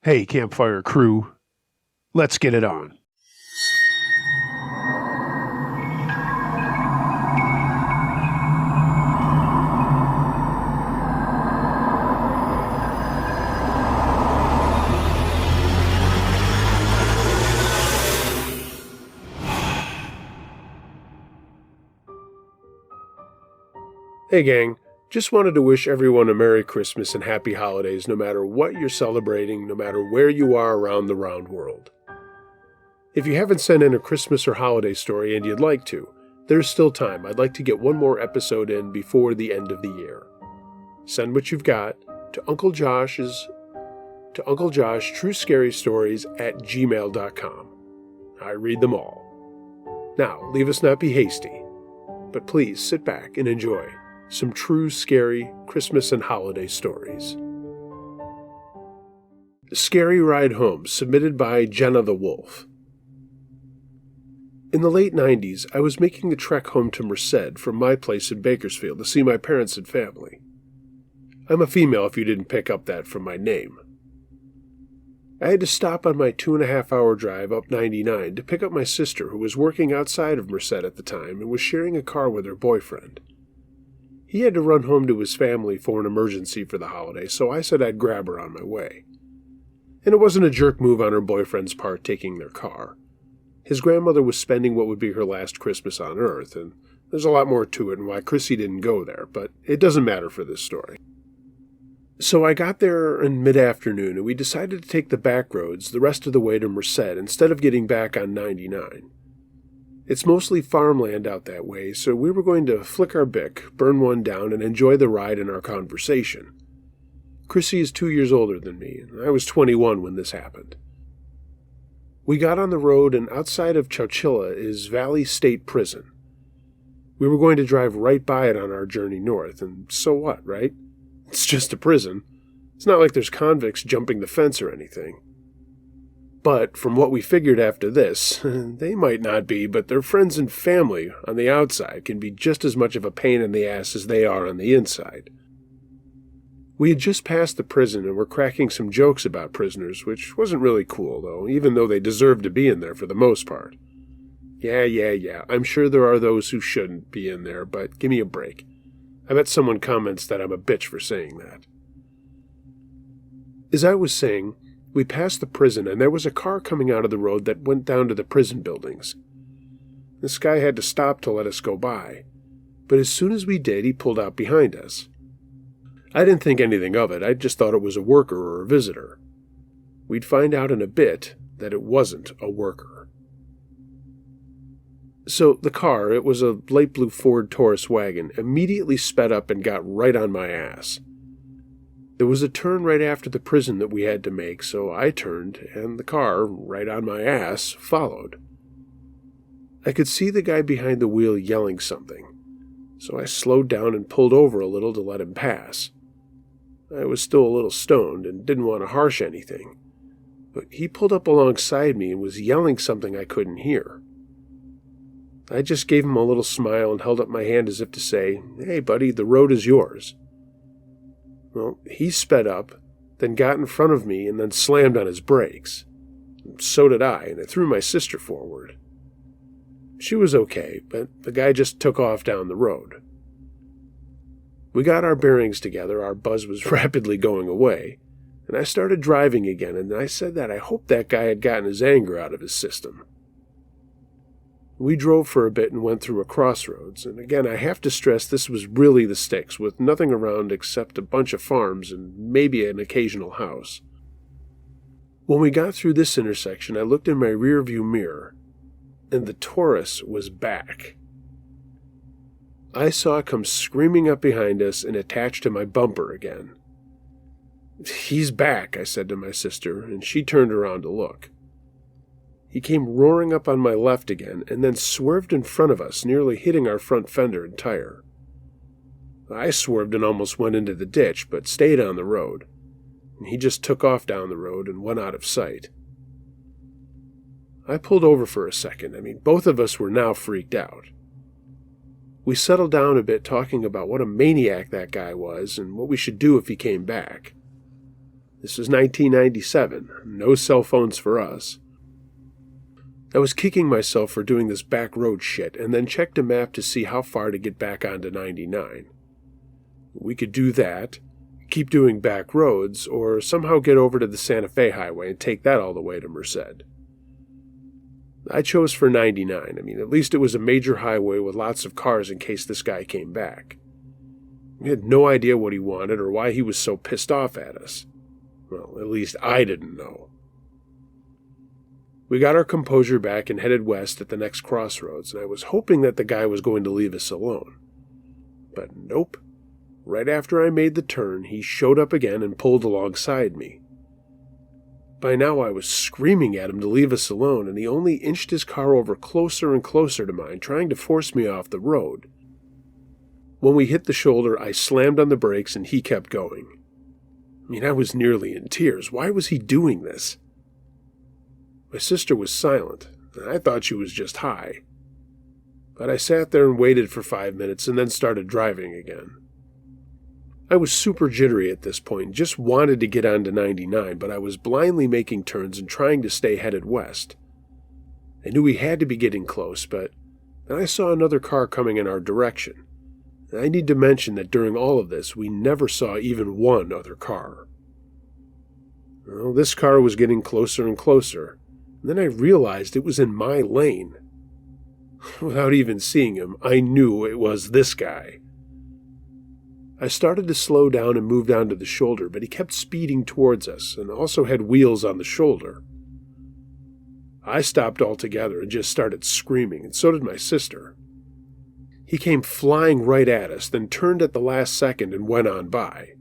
Hey, campfire crew, let's get it on. Hey gang, just wanted to wish everyone a Merry Christmas and Happy Holidays no matter what you're celebrating, no matter where you are around the round world. If you haven't sent in a Christmas or holiday story and you'd like to, there's still time. I'd like to get one more episode in before the end of the year. Send what you've got to Uncle Josh's unclejoshtruescarystories@gmail.com. I read them all. Now, leave us not be hasty, but please sit back and enjoy some true scary Christmas and holiday stories. Scary Ride Home, submitted by Jenna the Wolf. In the late 90s, I was making the trek home to Merced from my place in Bakersfield to see my parents and family. I'm a female if you didn't pick up that from my name. I had to stop on my 2.5-hour drive up 99 to pick up my sister who was working outside of Merced at the time and was sharing a car with her boyfriend. He had to run home to his family for an emergency for the holiday, so I said I'd grab her on my way. And it wasn't a jerk move on her boyfriend's part taking their car. His grandmother was spending what would be her last Christmas on Earth, and there's a lot more to it and why Chrissy didn't go there, but it doesn't matter for this story. So I got there in mid-afternoon, and we decided to take the back roads the rest of the way to Merced instead of getting back on 99. It's mostly farmland out that way, so we were going to flick our Bic, burn one down, and enjoy the ride and our conversation. Chrissy is 2 years older than me, and I was 21 when this happened. We got on the road, and outside of Chowchilla is Valley State Prison. We were going to drive right by it on our journey north, and so what, right? It's just a prison. It's not like there's convicts jumping the fence or anything. But from what we figured after this, they might not be, but their friends and family on the outside can be just as much of a pain in the ass as they are on the inside. We had just passed the prison and were cracking some jokes about prisoners, which wasn't really cool, though, even though they deserved to be in there for the most part. Yeah, I'm sure there are those who shouldn't be in there, but give me a break. I bet someone comments that I'm a bitch for saying that. As I was saying, we passed the prison and there was a car coming out of the road that went down to the prison buildings. This guy had to stop to let us go by, but as soon as we did, he pulled out behind us. I didn't think anything of it, I just thought it was a worker or a visitor. We'd find out in a bit that it wasn't a worker. So the car, it was a light blue Ford Taurus wagon, immediately sped up and got right on my ass. There was a turn right after the prison that we had to make, so I turned, and the car, right on my ass, followed. I could see the guy behind the wheel yelling something, so I slowed down and pulled over a little to let him pass. I was still a little stoned and didn't want to harsh anything, but he pulled up alongside me and was yelling something I couldn't hear. I just gave him a little smile and held up my hand as if to say, "Hey, buddy, the road is yours." Well, he sped up, then got in front of me and then slammed on his brakes. So did I, and it threw my sister forward. She was okay, but the guy just took off down the road. We got our bearings together, our buzz was rapidly going away, and I started driving again, and I said that I hoped that guy had gotten his anger out of his system. We drove for a bit and went through a crossroads, and again I have to stress this was really the sticks, with nothing around except a bunch of farms and maybe an occasional house. When we got through this intersection, I looked in my rearview mirror, and the Taurus was back. I saw it come screaming up behind us and attach to my bumper again. "He's back," I said to my sister, and she turned around to look. He came roaring up on my left again, and then swerved in front of us, nearly hitting our front fender and tire. I swerved and almost went into the ditch, but stayed on the road, and he just took off down the road and went out of sight. I pulled over for a second. Both of us were now freaked out. We settled down a bit talking about what a maniac that guy was and what we should do if he came back. This was 1997. No cell phones for us. I was kicking myself for doing this back road shit and then checked a map to see how far to get back onto 99. We could do that, keep doing back roads, or somehow get over to the Santa Fe highway and take that all the way to Merced. I chose for 99. At least it was a major highway with lots of cars in case this guy came back. We had no idea what he wanted or why he was so pissed off at us. Well, at least I didn't know. We got our composure back and headed west at the next crossroads, and I was hoping that the guy was going to leave us alone. But nope. Right after I made the turn, he showed up again and pulled alongside me. By now I was screaming at him to leave us alone, and he only inched his car over closer and closer to mine, trying to force me off the road. When we hit the shoulder, I slammed on the brakes and he kept going. I was nearly in tears. Why was he doing this? My sister was silent, and I thought she was just high. But I sat there and waited for 5 minutes and then started driving again. I was super jittery at this point and just wanted to get onto 99, but I was blindly making turns and trying to stay headed west. I knew we had to be getting close, but then I saw another car coming in our direction. And I need to mention that during all of this, we never saw even one other car. Well, this car was getting closer and closer. Then I realized it was in my lane. Without even seeing him, I knew it was this guy. I started to slow down and moved onto the shoulder, but he kept speeding towards us and also had wheels on the shoulder. I stopped altogether and just started screaming, and so did my sister. He came flying right at us, then turned at the last second and went on by.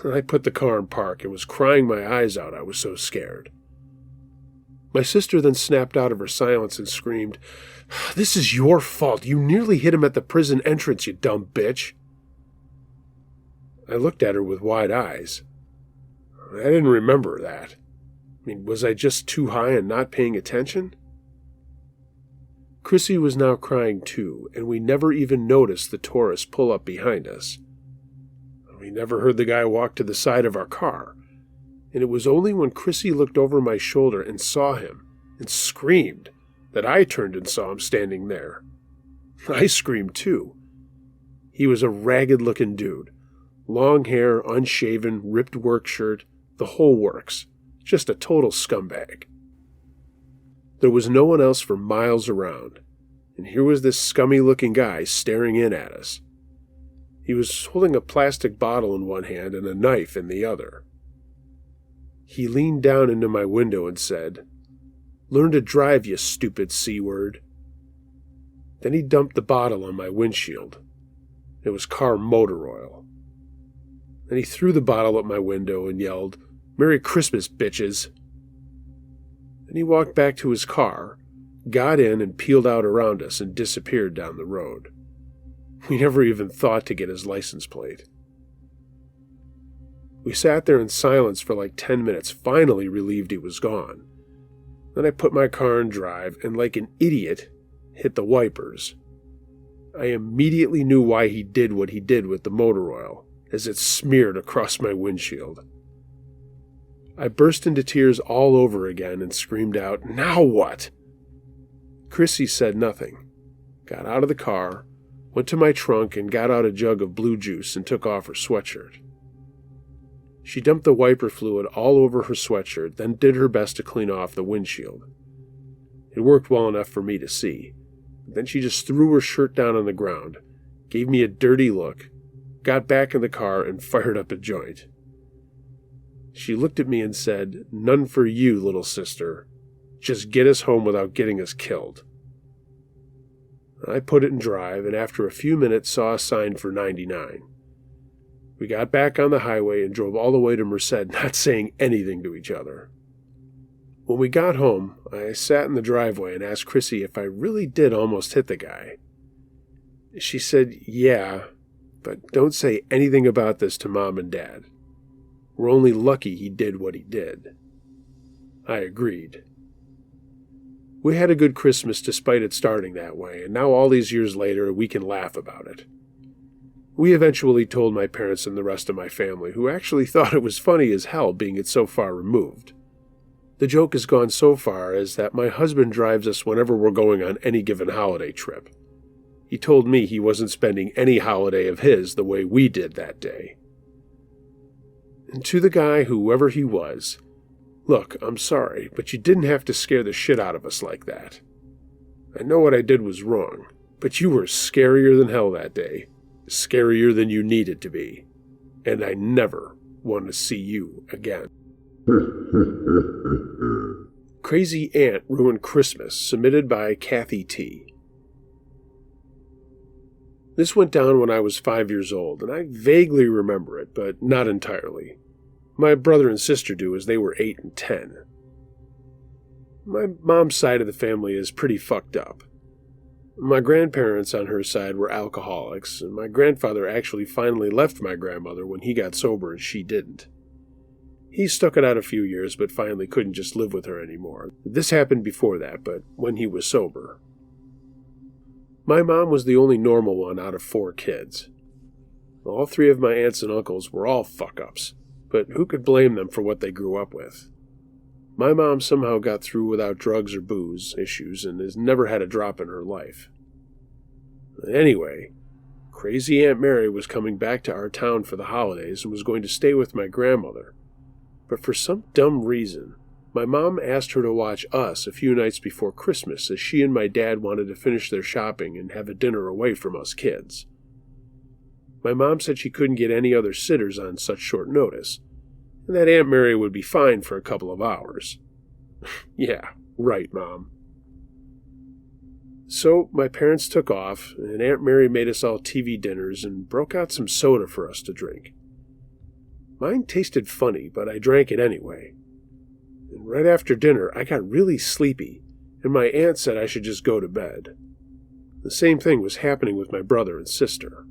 I put the car in park and was crying my eyes out. I was so scared. My sister then snapped out of her silence and screamed, "This is your fault. You nearly hit him at the prison entrance, you dumb bitch." I looked at her with wide eyes. I didn't remember that. Was I just too high and not paying attention? Chrissy was now crying too, and we never even noticed the Taurus pull up behind us. We never heard the guy walk to the side of our car. And it was only when Chrissy looked over my shoulder and saw him and screamed that I turned and saw him standing there. I screamed too. He was a ragged-looking dude. Long hair, unshaven, ripped work shirt, the whole works. Just a total scumbag. There was no one else for miles around, and here was this scummy-looking guy staring in at us. He was holding a plastic bottle in one hand and a knife in the other. He leaned down into my window and said, "Learn to drive, you stupid C-word." Then he dumped the bottle on my windshield. It was car motor oil. Then he threw the bottle at my window and yelled, "Merry Christmas, bitches." Then he walked back to his car, got in and peeled out around us and disappeared down the road. We never even thought to get his license plate. We sat there in silence for like 10 minutes, finally relieved he was gone. Then I put my car in drive and, like an idiot, hit the wipers. I immediately knew why he did what he did with the motor oil, as it smeared across my windshield. I burst into tears all over again and screamed out, "Now what?" Chrissy said nothing, got out of the car, went to my trunk and got out a jug of blue juice and took off her sweatshirt. She dumped the wiper fluid all over her sweatshirt, then did her best to clean off the windshield. It worked well enough for me to see. Then she just threw her shirt down on the ground, gave me a dirty look, got back in the car, and fired up a joint. She looked at me and said, "None for you, little sister. Just get us home without getting us killed." I put it in drive, and after a few minutes saw a sign for 99. We got back on the highway and drove all the way to Merced, not saying anything to each other. When we got home, I sat in the driveway and asked Chrissy if I really did almost hit the guy. She said, "Yeah, but don't say anything about this to Mom and Dad. We're only lucky he did what he did." I agreed. We had a good Christmas despite it starting that way, and now all these years later we can laugh about it. We eventually told my parents and the rest of my family, who actually thought it was funny as hell being it so far removed. The joke has gone so far as that my husband drives us whenever we're going on any given holiday trip. He told me he wasn't spending any holiday of his the way we did that day. And to the guy, whoever he was, look, I'm sorry, but you didn't have to scare the shit out of us like that. I know what I did was wrong, but you were scarier than hell that day. Scarier than you needed to be. And I never want to see you again. Crazy Aunt Ruined Christmas, submitted by Kathy T. This went down when I was 5 years old, and I vaguely remember it, but not entirely. My brother and sister do, as they were 8 and 10. My mom's side of the family is pretty fucked up. My grandparents on her side were alcoholics, and my grandfather actually finally left my grandmother when he got sober and she didn't. He stuck it out a few years, but finally couldn't just live with her anymore. This happened before that, but when he was sober. My mom was the only normal one out of 4 kids. All 3 of my aunts and uncles were all fuck-ups, but who could blame them for what they grew up with? My mom somehow got through without drugs or booze issues and has never had a drop in her life. Anyway, crazy Aunt Mary was coming back to our town for the holidays and was going to stay with my grandmother. But for some dumb reason, my mom asked her to watch us a few nights before Christmas, as she and my dad wanted to finish their shopping and have a dinner away from us kids. My mom said she couldn't get any other sitters on such short notice, and that Aunt Mary would be fine for a couple of hours. Yeah, right, Mom. So my parents took off, and Aunt Mary made us all TV dinners and broke out some soda for us to drink. Mine tasted funny, but I drank it anyway. And right after dinner, I got really sleepy, and my aunt said I should just go to bed. The same thing was happening with my brother and sister.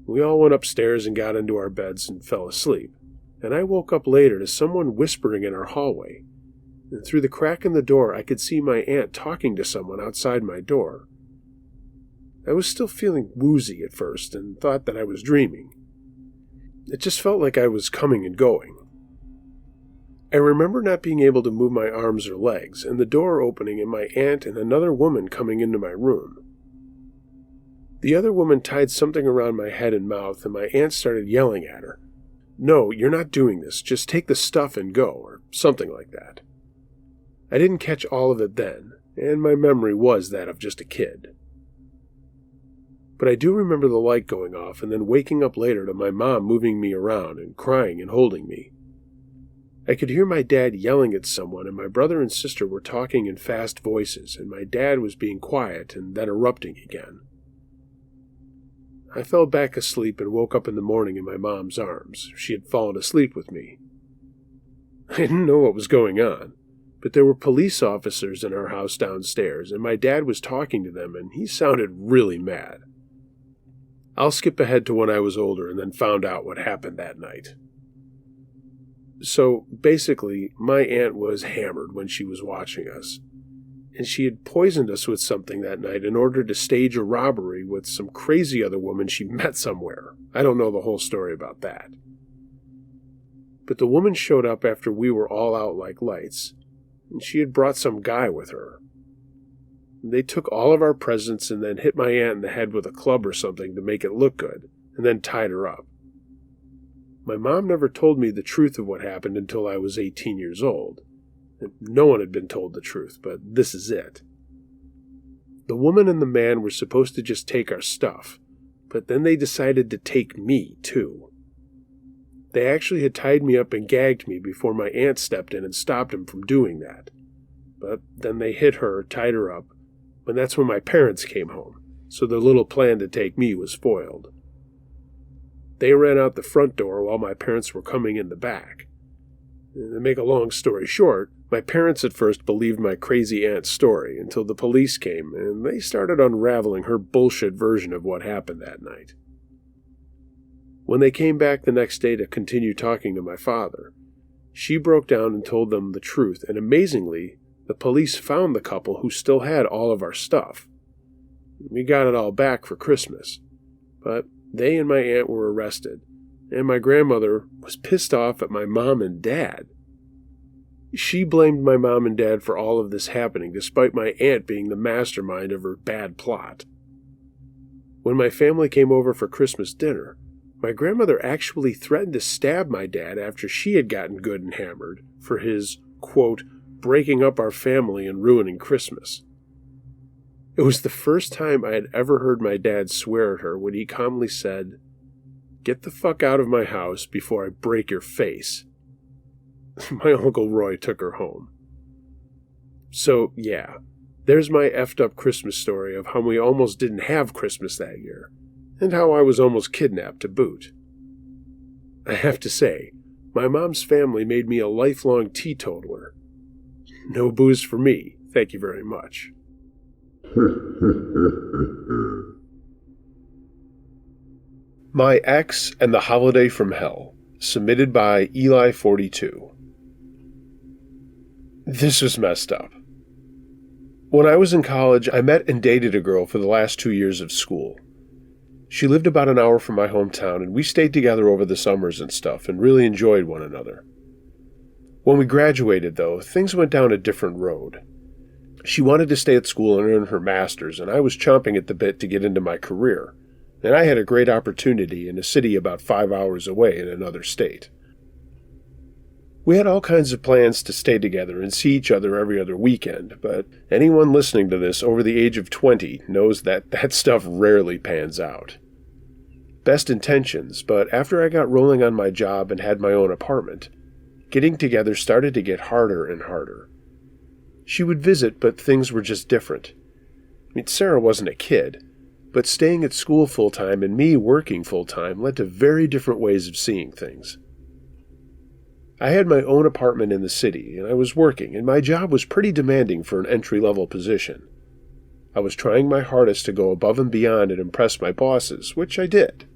We all went upstairs and got into our beds and fell asleep, and I woke up later to someone whispering in our hallway, and through the crack in the door I could see my aunt talking to someone outside my door. I was still feeling woozy at first and thought that I was dreaming. It just felt like I was coming and going. I remember not being able to move my arms or legs, and the door opening and my aunt and another woman coming into my room. The other woman tied something around my head and mouth, and my aunt started yelling at her. "No, you're not doing this. Just take the stuff and go," or something like that. I didn't catch all of it then, and my memory was that of just a kid. But I do remember the light going off and then waking up later to my mom moving me around and crying and holding me. I could hear my dad yelling at someone, and my brother and sister were talking in fast voices, and my dad was being quiet and then erupting again. I fell back asleep and woke up in the morning in my mom's arms. She had fallen asleep with me. I didn't know what was going on, but there were police officers in our house downstairs, and my dad was talking to them, and he sounded really mad. I'll skip ahead to when I was older and then found out what happened that night. So, basically, my aunt was hammered when she was watching us, and she had poisoned us with something that night in order to stage a robbery with some crazy other woman she met somewhere. I don't know the whole story about that. But the woman showed up after we were all out like lights, and she had brought some guy with her. They took all of our presents and then hit my aunt in the head with a club or something to make it look good, and then tied her up. My mom never told me the truth of what happened until I was 18 years old. No one had been told the truth, but this is it. The woman and the man were supposed to just take our stuff, but then they decided to take me, too. They actually had tied me up and gagged me before my aunt stepped in and stopped them from doing that. But then they hit her, tied her up, and that's when my parents came home, so their little plan to take me was foiled. They ran out the front door while my parents were coming in the back. And to make a long story short, my parents at first believed my crazy aunt's story until the police came and they started unraveling her bullshit version of what happened that night. When they came back the next day to continue talking to my father, she broke down and told them the truth, and amazingly, the police found the couple who still had all of our stuff. We got it all back for Christmas. but they and my aunt were arrested, and my grandmother was pissed off at my mom and dad. She blamed my mom and dad for all of this happening, despite my aunt being the mastermind of her bad plot. When my family came over for Christmas dinner, my grandmother actually threatened to stab my dad after she had gotten good and hammered for his, quote, breaking up our family and ruining Christmas. It was the first time I had ever heard my dad swear at her when he calmly said, "Get the fuck out of my house before I break your face." My Uncle Roy took her home. So, yeah, there's my effed up Christmas story of how we almost didn't have Christmas that year, and how I was almost kidnapped to boot. I have to say, my mom's family made me a lifelong teetotaler. No booze for me, thank you very much. My Ex and the Holiday from Hell, submitted by Eli42. This was messed up. When I was in college, I met and dated a girl for the last 2 years of school. She lived about an hour from my hometown, and we stayed together over the summers and stuff, and really enjoyed one another. When we graduated, though, things went down a different road. She wanted to stay at school and earn her master's, and I was chomping at the bit to get into my career, and I had a great opportunity in a city about 5 hours away in another state. We had all kinds of plans to stay together and see each other every other weekend, but anyone listening to this over the age of 20 knows that that stuff rarely pans out. Best intentions, but after I got rolling on my job and had my own apartment, getting together started to get harder and harder. She would visit, but things were just different. Sarah wasn't a kid, but staying at school full-time and me working full-time led to very different ways of seeing things. I had my own apartment in the city, and I was working, and my job was pretty demanding for an entry-level position. I was trying my hardest to go above and beyond and impress my bosses, which I did.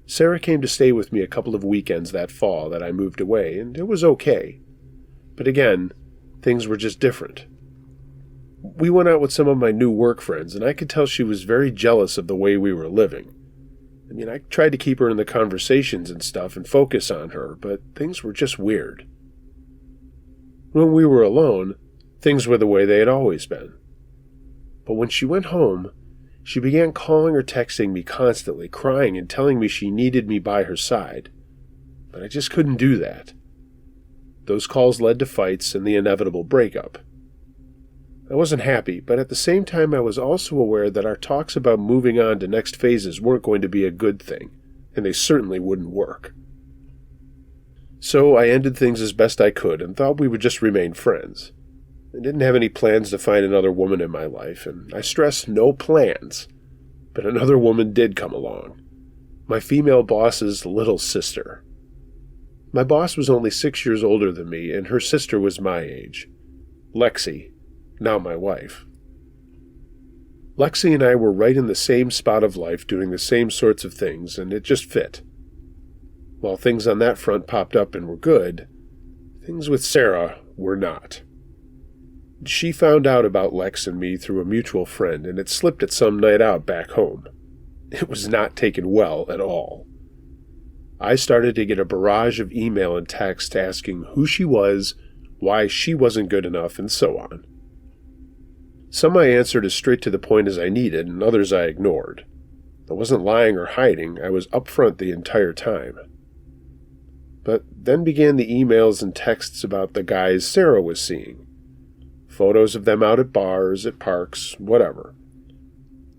Sarah came to stay with me a couple of weekends that fall that I moved away, and it was okay. But again, things were just different. We went out with some of my new work friends, and I could tell she was very jealous of the way we were living. I tried to keep her in the conversations and stuff and focus on her, but things were just weird. When we were alone, things were the way they had always been. But when she went home, she began calling or texting me constantly, crying and telling me she needed me by her side. But I just couldn't do that. Those calls led to fights and the inevitable breakup. I wasn't happy, but at the same time I was also aware that our talks about moving on to next phases weren't going to be a good thing, and they certainly wouldn't work. So I ended things as best I could and thought we would just remain friends. I didn't have any plans to find another woman in my life, and I stress no plans. But another woman did come along. My female boss's little sister. My boss was only 6 years older than me, and her sister was my age. Lexi, now my wife. Lexi and I were right in the same spot of life doing the same sorts of things, and it just fit. While things on that front popped up and were good, things with Sarah were not. She found out about Lex and me through a mutual friend, and it slipped at some night out back home. It was not taken well at all. I started to get a barrage of email and text asking who she was, why she wasn't good enough, and so on. Some I answered as straight to the point as I needed, and others I ignored. I wasn't lying or hiding, I was upfront the entire time. But then began the emails and texts about the guys Sarah was seeing. Photos of them out at bars, at parks, whatever.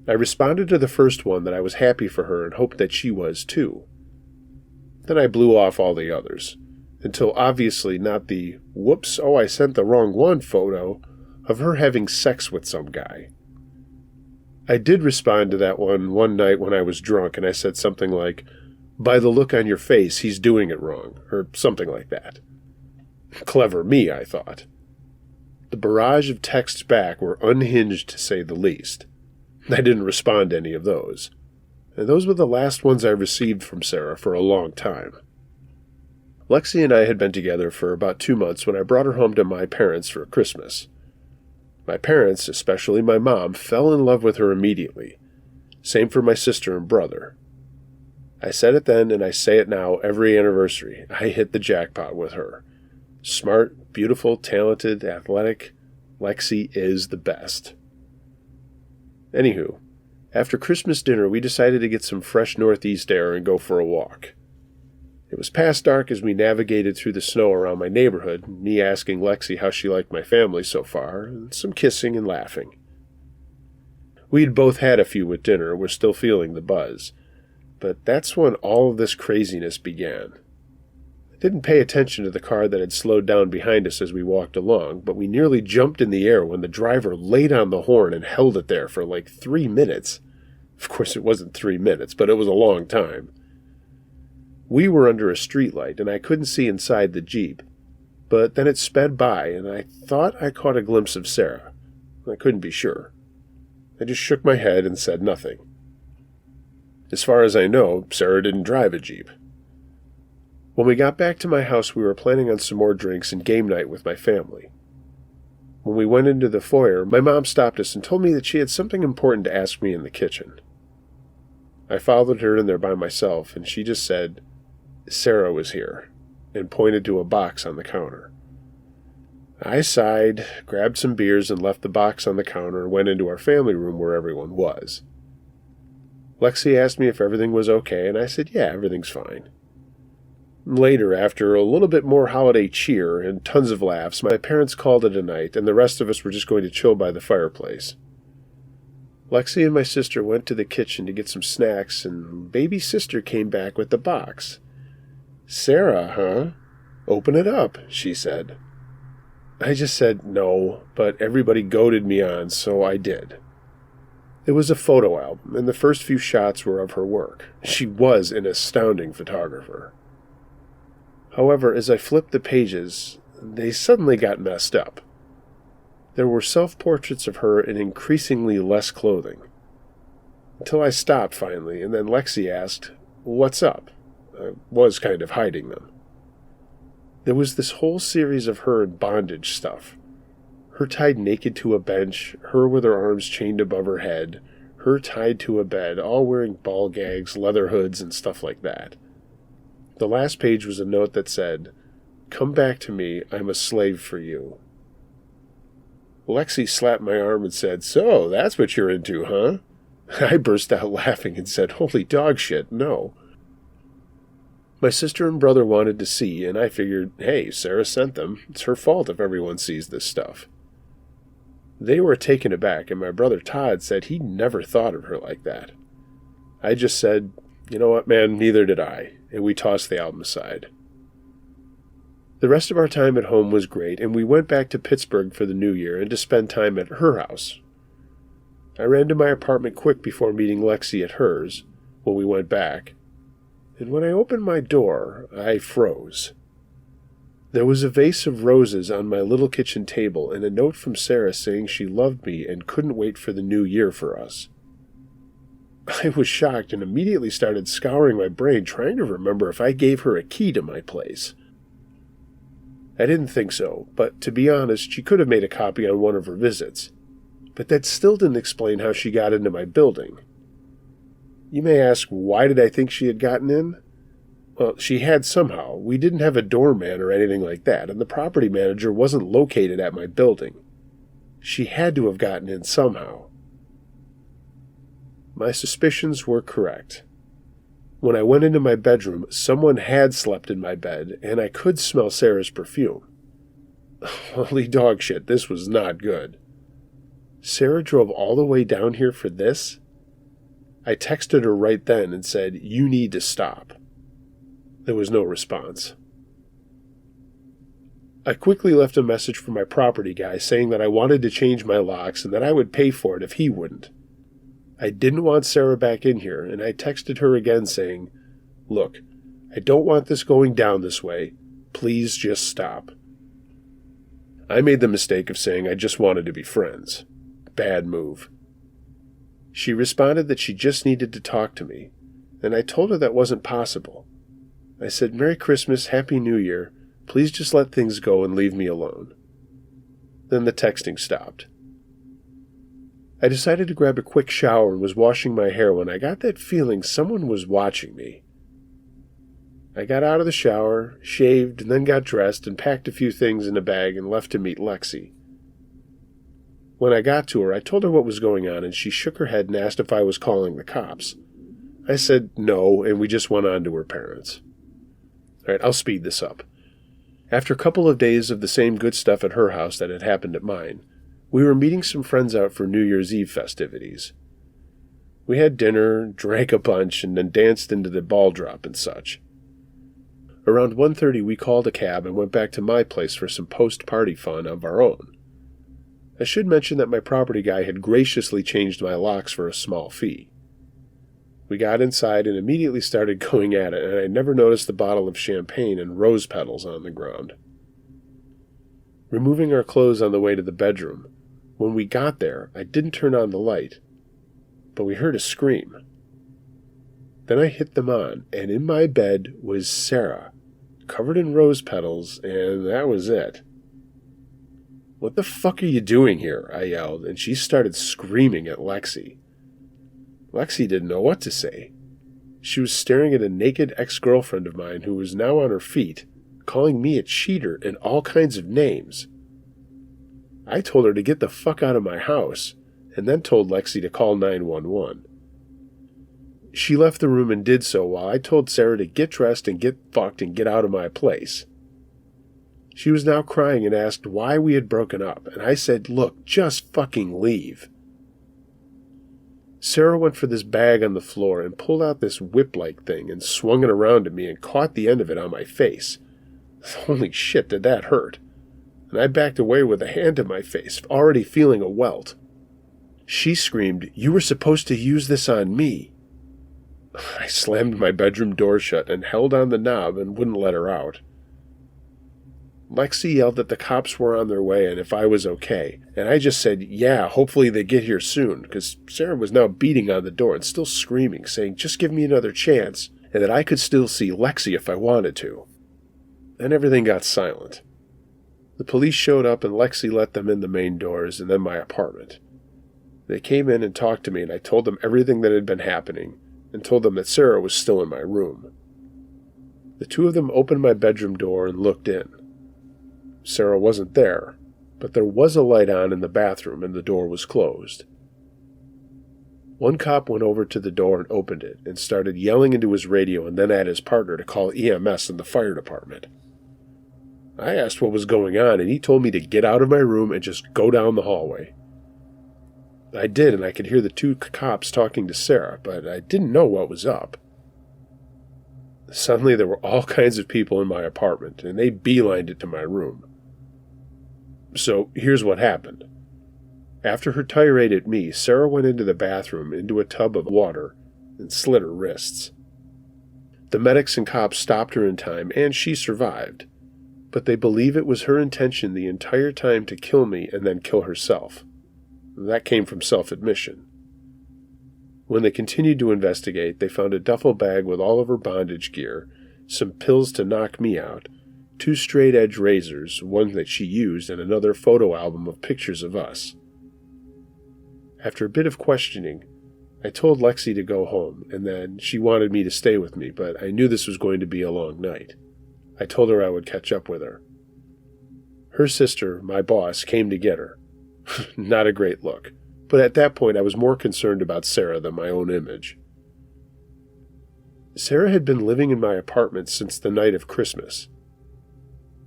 I responded to the first one that I was happy for her and hoped that she was too. Then I blew off all the others, until obviously not the, whoops, oh I sent the wrong one photo, of her having sex with some guy. I did respond to that one night when I was drunk, and I said something like, "By the look on your face, he's doing it wrong," or something like that. Clever me, I thought. The barrage of texts back were unhinged to say the least. I didn't respond to any of those. And those were the last ones I received from Sarah for a long time. Lexi and I had been together for about 2 months when I brought her home to my parents for Christmas. My parents, especially my mom, fell in love with her immediately. Same for my sister and brother. I said it then and I say it now every anniversary. I hit the jackpot with her. Smart, beautiful, talented, athletic. Lexi is the best. Anywho, after Christmas dinner, we decided to get some fresh northeast air and go for a walk. It was past dark as we navigated through the snow around my neighborhood, me asking Lexi how she liked my family so far, and some kissing and laughing. We'd both had a few with dinner, were still feeling the buzz, but that's when all of this craziness began. I didn't pay attention to the car that had slowed down behind us as we walked along, but we nearly jumped in the air when the driver laid on the horn and held it there for like 3 minutes. Of course, it wasn't 3 minutes, but it was a long time. We were under a streetlight, and I couldn't see inside the Jeep, but then it sped by, and I thought I caught a glimpse of Sarah. I couldn't be sure. I just shook my head and said nothing. As far as I know, Sarah didn't drive a Jeep. When we got back to my house, we were planning on some more drinks and game night with my family. When we went into the foyer, my mom stopped us and told me that she had something important to ask me in the kitchen. I followed her in there by myself, and she just said, "Sarah was here," and pointed to a box on the counter. I sighed, grabbed some beers, and left the box on the counter and went into our family room where everyone was. Lexi asked me if everything was okay, and I said, yeah, everything's fine. Later, after a little bit more holiday cheer and tons of laughs, my parents called it a night, and the rest of us were just going to chill by the fireplace. Lexi and my sister went to the kitchen to get some snacks, and baby sister came back with the box. "Sarah, huh? Open it up," she said. I just said no, but everybody goaded me on, so I did. It was a photo album, and the first few shots were of her work. She was an astounding photographer. However, as I flipped the pages, they suddenly got messed up. There were self-portraits of her in increasingly less clothing. Until I stopped finally, and then Lexi asked, "What's up?" I was kind of hiding them. There was this whole series of her in bondage stuff. Her tied naked to a bench, her with her arms chained above her head, her tied to a bed, all wearing ball gags, leather hoods, and stuff like that. The last page was a note that said, "Come back to me, I'm a slave for you." Lexi slapped my arm and said, "So, that's what you're into, huh?" I burst out laughing and said, "Holy dog shit, no." My sister and brother wanted to see, and I figured, hey, Sarah sent them. It's her fault if everyone sees this stuff. They were taken aback, and my brother Todd said he'd never thought of her like that. I just said, "You know what, man, neither did I," and we tossed the album aside. The rest of our time at home was great, and we went back to Pittsburgh for the New Year and to spend time at her house. I ran to my apartment quick before meeting Lexi at hers when we went back, and when I opened my door, I froze. There was a vase of roses on my little kitchen table and a note from Sarah saying she loved me and couldn't wait for the new year for us. I was shocked and immediately started scouring my brain trying to remember if I gave her a key to my place. I didn't think so, but to be honest, she could have made a copy on one of her visits. But that still didn't explain how she got into my building. You may ask, why did I think she had gotten in? Well, she had somehow. We didn't have a doorman or anything like that, and the property manager wasn't located at my building. She had to have gotten in somehow. My suspicions were correct. When I went into my bedroom, someone had slept in my bed, and I could smell Sarah's perfume. Holy dog shit, this was not good. Sarah drove all the way down here for this? I texted her right then and said, "You need to stop." There was no response. I quickly left a message for my property guy saying that I wanted to change my locks and that I would pay for it if he wouldn't. I didn't want Sarah back in here, and I texted her again saying, "Look, I don't want this going down this way. Please just stop." I made the mistake of saying I just wanted to be friends. Bad move. She responded that she just needed to talk to me, and I told her that wasn't possible. I said, "Merry Christmas, Happy New Year. Please just let things go and leave me alone." Then the texting stopped. I decided to grab a quick shower and was washing my hair when I got that feeling someone was watching me. I got out of the shower, shaved, and then got dressed and packed a few things in a bag and left to meet Lexi. When I got to her, I told her what was going on, and she shook her head and asked if I was calling the cops. I said no, and we just went on to her parents. All right, I'll speed this up. After a couple of days of the same good stuff at her house that had happened at mine, we were meeting some friends out for New Year's Eve festivities. We had dinner, drank a bunch, and then danced into the ball drop and such. Around 1:30, we called a cab and went back to my place for some post-party fun of our own. I should mention that my property guy had graciously changed my locks for a small fee. We got inside and immediately started going at it, and I never noticed the bottle of champagne and rose petals on the ground. Removing our clothes on the way to the bedroom, when we got there, I didn't turn on the light, but we heard a scream. Then I hit them on, and in my bed was Sarah, covered in rose petals, and that was it. "What the fuck are you doing here?" I yelled, and she started screaming at Lexi. Lexi didn't know what to say. She was staring at a naked ex-girlfriend of mine who was now on her feet, calling me a cheater and all kinds of names. I told her to get the fuck out of my house, and then told Lexi to call 911. She left the room and did so while I told Sarah to get dressed and get fucked and get out of my place. She was now crying and asked why we had broken up, and I said, "Look, just fucking leave." Sarah went for this bag on the floor and pulled out this whip-like thing and swung it around at me and caught the end of it on my face. Holy shit, did that hurt. And I backed away with a hand to my face, already feeling a welt. She screamed, "You were supposed to use this on me." I slammed my bedroom door shut and held on the knob and wouldn't let her out. Lexi yelled that the cops were on their way and if I was okay, and I just said, "Yeah, hopefully they get here soon," because Sarah was now beating on the door and still screaming, saying, "Just give me another chance," and that I could still see Lexi if I wanted to. Then everything got silent. The police showed up and Lexi let them in the main doors and then my apartment. They came in and talked to me, and I told them everything that had been happening, and told them that Sarah was still in my room. The two of them opened my bedroom door and looked in. Sarah wasn't there, but there was a light on in the bathroom and the door was closed. One cop went over to the door and opened it and started yelling into his radio and then at his partner to call EMS and the fire department. I asked what was going on, and he told me to get out of my room and just go down the hallway. I did, and I could hear the two cops talking to Sarah, but I didn't know what was up. Suddenly there were all kinds of people in my apartment, and they beelined it to my room. So here's what happened. After her tirade at me, Sarah went into the bathroom, into a tub of water, and slit her wrists. The medics and cops stopped her in time, and she survived, but they believe it was her intention the entire time to kill me and then kill herself. That came from self-admission. When they continued to investigate, they found a duffel bag with all of her bondage gear, some pills to knock me out, 2 straight-edge razors, one that she used, and another photo album of pictures of us. After a bit of questioning, I told Lexi to go home, and then she wanted me to stay with me, but I knew this was going to be a long night. I told her I would catch up with her. Her sister, my boss, came to get her. Not a great look, but at that point I was more concerned about Sarah than my own image. Sarah had been living in my apartment since the night of Christmas.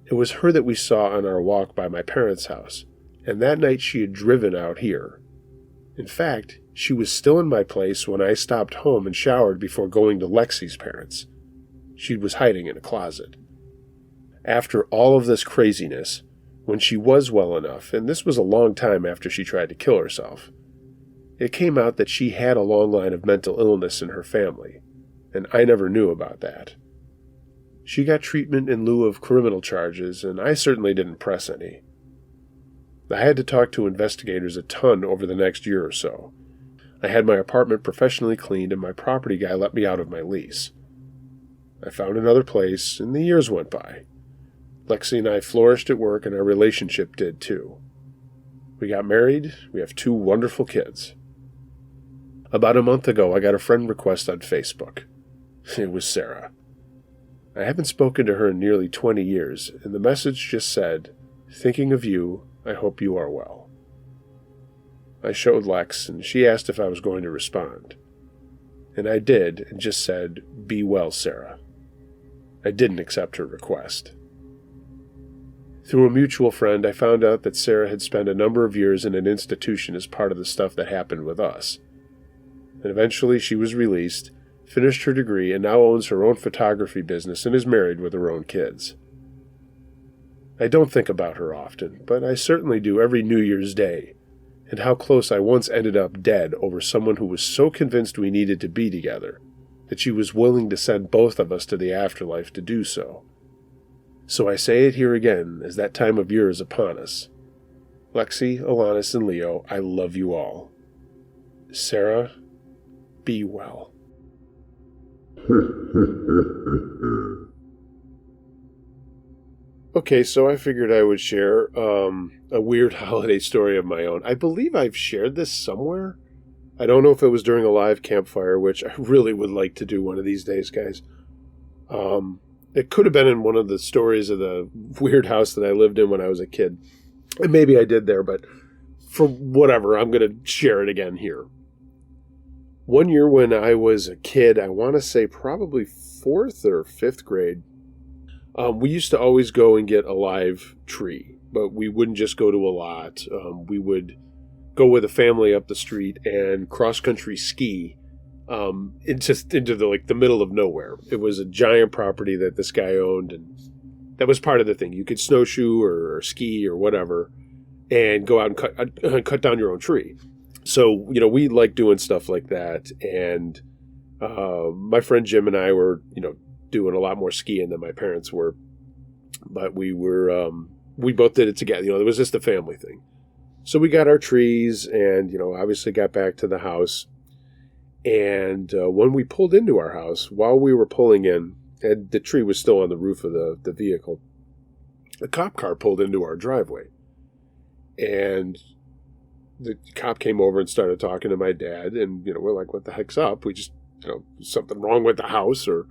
It was her that we saw on our walk by my parents' house, and that night she had driven out here. In fact, she was still in my place when I stopped home and showered before going to Lexi's parents. She was hiding in a closet. After all of this craziness, when she was well enough, and this was a long time after she tried to kill herself, it came out that she had a long line of mental illness in her family, and I never knew about that. She got treatment in lieu of criminal charges, and I certainly didn't press any. I had to talk to investigators a ton over the next year or so. I had my apartment professionally cleaned, and my property guy let me out of my lease. I found another place, and the years went by. Lexi and I flourished at work, and our relationship did too. We got married. We have 2 wonderful kids. About a month ago, I got a friend request on Facebook. It was Sarah. I haven't spoken to her in nearly 20 years, and the message just said, "Thinking of you, I hope you are well." I showed Lex, and she asked if I was going to respond. And I did, and just said, "Be well, Sarah." I didn't accept her request. Through a mutual friend, I found out that Sarah had spent a number of years in an institution as part of the stuff that happened with us. And eventually she was released, finished her degree, and now owns her own photography business and is married with her own kids. I don't think about her often, but I certainly do every New Year's Day, and how close I once ended up dead over someone who was so convinced we needed to be together that she was willing to send both of us to the afterlife to do so. So I say it here again, as that time of year is upon us. Lexi, Alanis, and Leo, I love you all. Sarah, be well. Okay, so I figured I would share a weird holiday story of my own. I believe I've shared this somewhere. I don't know if it was during a live campfire, which I really would like to do one of these days, guys. It could have been in one of the stories of the weird house that I lived in when I was a kid. And maybe I did there, but for whatever, I'm going to share it again here. One year when I was a kid, I want to say probably 4th or 5th grade, we used to always go and get a live tree, but we wouldn't just go to a lot. We would go with a family up the street and cross-country ski into the middle of nowhere. It was a giant property that this guy owned, and that was part of the thing. You could snowshoe or ski or whatever and go out and cut down your own tree. So, we liked doing stuff like that, and my friend Jim and I were, doing a lot more skiing than my parents were, but we both did it together. It was just a family thing. So we got our trees and, obviously got back to the house. And when we pulled into our house, while we were pulling in, and the tree was still on the roof of the vehicle, a cop car pulled into our driveway. And the cop came over and started talking to my dad, and, we're like, what the heck's up? We just, something wrong with the house, or,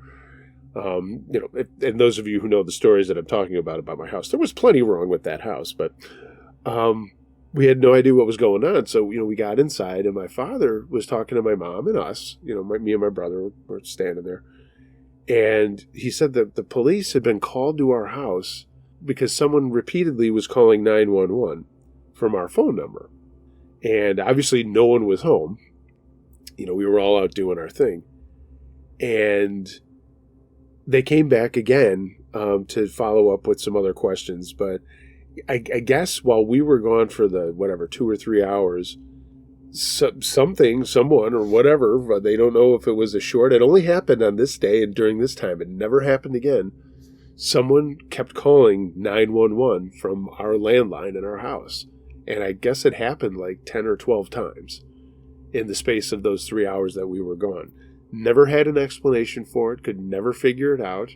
and those of you who know the stories that I'm talking about my house, there was plenty wrong with that house, but we had no idea what was going on. So, we got inside, and my father was talking to my mom and us, me and my brother were standing there. And he said that the police had been called to our house because someone repeatedly was calling 911 from our phone number. And obviously no one was home. We were all out doing our thing. And they came back again to follow up with some other questions. But I guess while we were gone for 2 or 3 hours, someone or whatever, they don't know if it was a short. It only happened on this day and during this time. It never happened again. Someone kept calling 911 from our landline in our house. And I guess it happened like 10 or 12 times in the space of those 3 hours that we were gone. Never had an explanation for it, could never figure it out.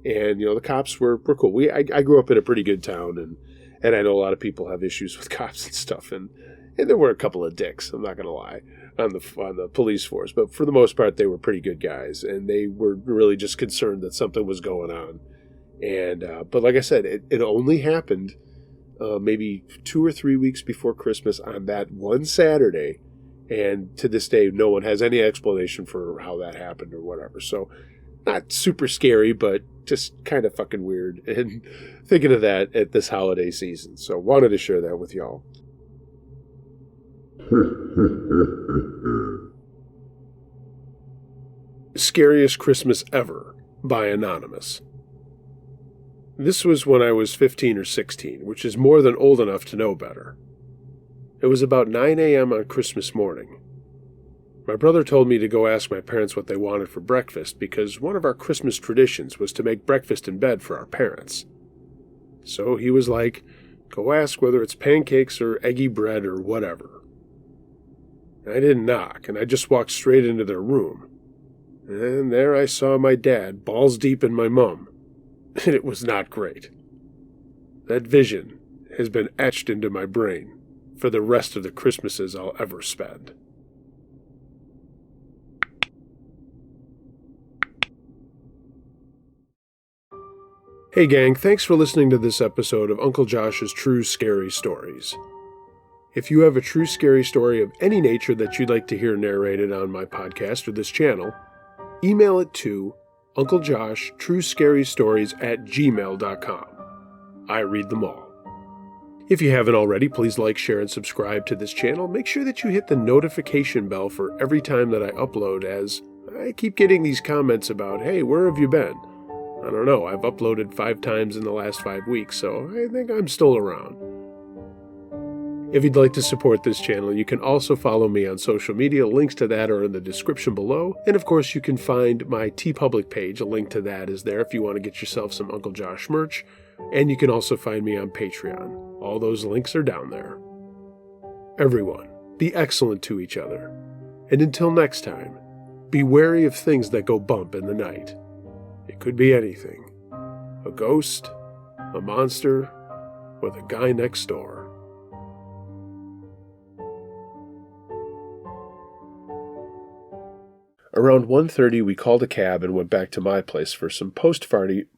And, the cops were cool. I grew up in a pretty good town, and I know a lot of people have issues with cops and stuff. And there were a couple of dicks, I'm not going to lie, on the police force. But for the most part, they were pretty good guys. And they were really just concerned that something was going on. And but like I said, it only happened maybe 2 or 3 weeks before Christmas on that one Saturday. And to this day, no one has any explanation for how that happened or whatever. So not super scary, but just kind of fucking weird. And thinking of that at this holiday season. So wanted to share that with y'all. Scariest Christmas Ever by Anonymous. This was when I was 15 or 16, which is more than old enough to know better. It was about 9 a.m. on Christmas morning. My brother told me to go ask my parents what they wanted for breakfast because one of our Christmas traditions was to make breakfast in bed for our parents. So he was like, go ask whether it's pancakes or eggy bread or whatever. I didn't knock, and I just walked straight into their room. And there I saw my dad, balls deep in my mum. And it was not great. That vision has been etched into my brain for the rest of the Christmases I'll ever spend. Hey gang, thanks for listening to this episode of Uncle Josh's True Scary Stories. If you have a true scary story of any nature that you'd like to hear narrated on my podcast or this channel, email it to unclejoshtruescarystories@gmail.com. I read them all. If you haven't already, please like, share, and subscribe to this channel. Make sure that you hit the notification bell for every time that I upload, as I keep getting these comments about, hey, where have you been? I don't know, I've uploaded 5 times in the last 5 weeks, so I think I'm still around. If you'd like to support this channel, you can also follow me on social media. Links to that are in the description below. And of course, you can find my TeePublic page. A link to that is there if you want to get yourself some Uncle Josh merch. And you can also find me on Patreon. All those links are down there. Everyone, be excellent to each other. And until next time, be wary of things that go bump in the night. It could be anything. A ghost, a monster, or the guy next door. Around 1:30, we called a cab and went back to my place for some post-farty?